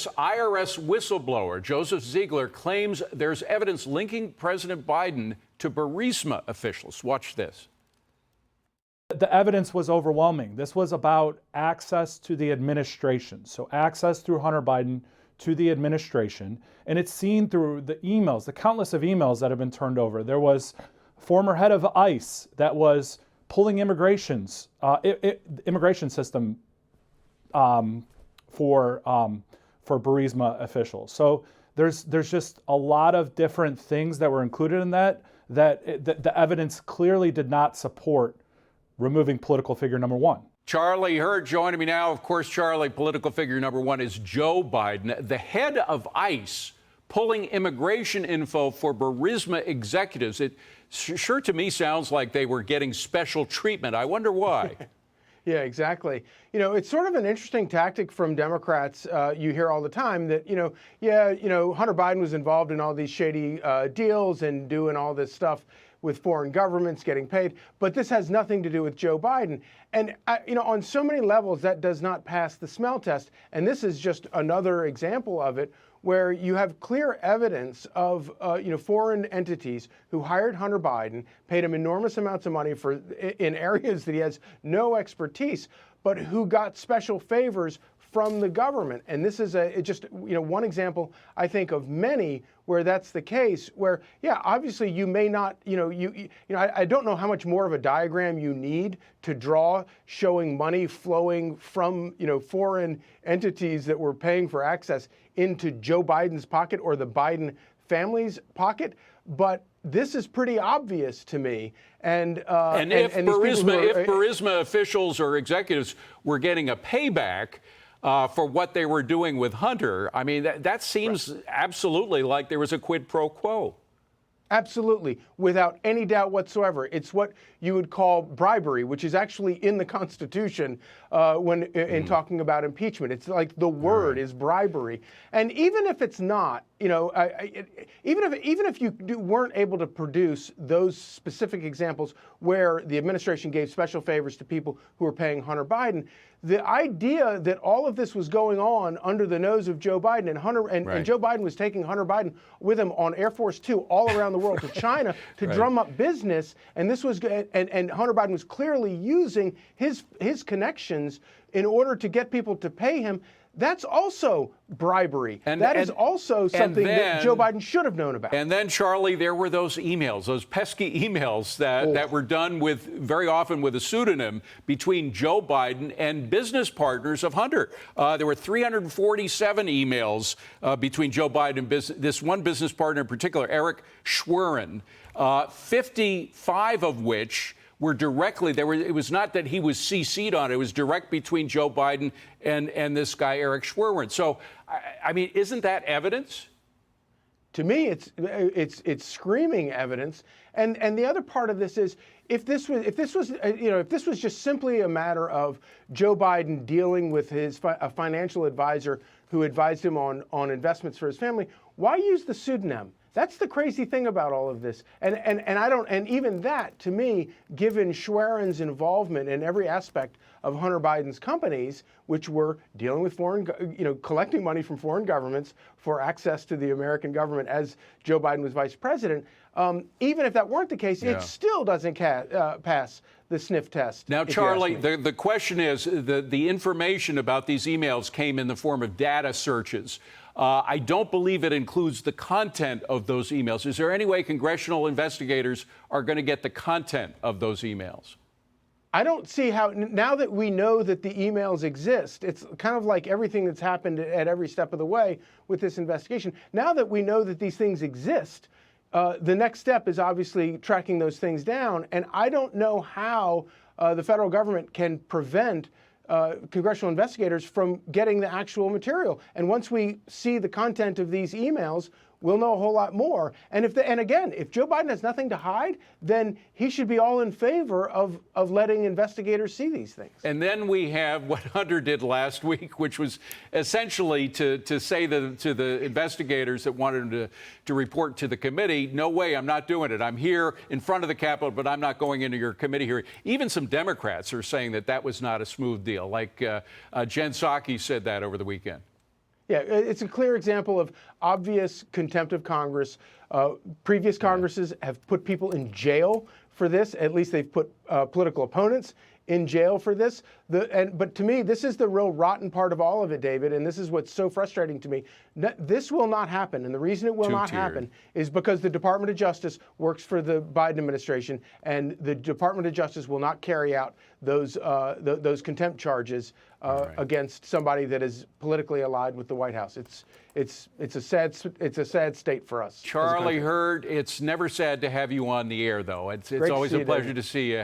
this. IRS whistleblower Joseph Ziegler claims there's evidence linking President Biden to Burisma officials. Watch this. The evidence was overwhelming. This was about access to the administration. So access through Hunter Biden to the administration. And it's seen through the emails, the countless of emails that have been turned over. There was former head of ICE that was pulling immigration system for Burisma officials. So there's just a lot of different things that were included in that the evidence clearly did not support removing political figure number one. Charlie Hurd joining me now. Of course, Charlie, political figure number one is Joe Biden, the head of ICE, pulling immigration info for Burisma executives. It sure to me sounds like they were getting special treatment. I wonder why. Yeah, exactly. You know, it's sort of an interesting tactic from Democrats. You hear all the time that, Hunter Biden was involved in all these shady deals and doing all this stuff with foreign governments getting paid. But this has nothing to do with Joe Biden. And, on so many levels, that does not pass the smell test. And this is just another example of it, where you have clear evidence of, foreign entities who hired Hunter Biden, paid him enormous amounts of money in areas that he has no expertise, but who got special favors from the government. And this is one example, I think, of many where that's the case, where, yeah, obviously you may not, I don't know how much more of a diagram you need to draw showing money flowing from, foreign entities that were paying for access into Joe Biden's pocket or the Biden family's pocket. But this is pretty obvious to me. And if Burisma officials or executives were getting a payback for what they were doing with Hunter, I mean, that seems absolutely like there was a quid pro quo. Absolutely, without any doubt whatsoever. It's what you would call bribery, which is actually in the Constitution in talking about impeachment. It's like the word is bribery. And even if it's not, even if you weren't able to produce those specific examples where the administration gave special favors to people who were paying Hunter Biden, the idea that all of this was going on under the nose of Joe Biden and Joe Biden was taking Hunter Biden with him on Air Force Two all around the world to China to drum up business, and this was and Hunter Biden was clearly using his connections in order to get people to pay him. That's also bribery. That is also something that Joe Biden should have known about. And then, Charlie, there were those emails, those pesky emails that were done very often with a pseudonym between Joe Biden and business partners of Hunter. There were 347 emails between Joe Biden and this one business partner in particular, Eric Schwerin, 55 of which were directly, it was not that he was CC'd on it, it was direct between Joe Biden and this guy, Eric Schwerin. So, I mean, isn't that evidence? To me, it's screaming evidence. And the other part of this is, if this was just simply a matter of Joe Biden dealing with a financial advisor who advised him on investments for his family, why use the pseudonym? That's the crazy thing about all of this. And even that, to me, given Schwerin's involvement in every aspect of Hunter Biden's companies, which were dealing with collecting money from foreign governments for access to the American government as Joe Biden was vice president, even if that weren't the case, it still doesn't pass the sniff test. Now, Charlie, the question is, the information about these emails came in the form of data searches. I don't believe it includes the content of those emails. Is there any way congressional investigators are going to get the content of those emails? I don't see how, now that we know that the emails exist, it's kind of like everything that's happened at every step of the way with this investigation. Now that we know that these things exist, the next step is obviously tracking those things down. And I don't know how the federal government can prevent congressional investigators from getting the actual material. And once we see the content of these emails, we'll know a whole lot more. And again, if Joe Biden has nothing to hide, then he should be all in favor of letting investigators see these things. And then we have what Hunter did last week, which was essentially to say to the investigators that wanted him to report to the committee, no way, I'm not doing it. I'm here in front of the Capitol, but I'm not going into your committee hearing. Even some Democrats are saying that was not a smooth deal, like Jen Psaki said that over the weekend. Yeah, it's a clear example of obvious contempt of Congress. Previous Congresses have put people in jail for this. At least they've put political opponents in jail for this. But to me, this is the real rotten part of all of it, David, and this is what's so frustrating to me. This will not happen, and the reason it will not happen is because the Department of Justice works for the Biden administration, and the Department of Justice will not carry out those contempt charges against somebody that is politically allied with the White House. It's a sad state for us. Charlie Hurd, it's never sad to have you on the air, though. It's always a pleasure to see you.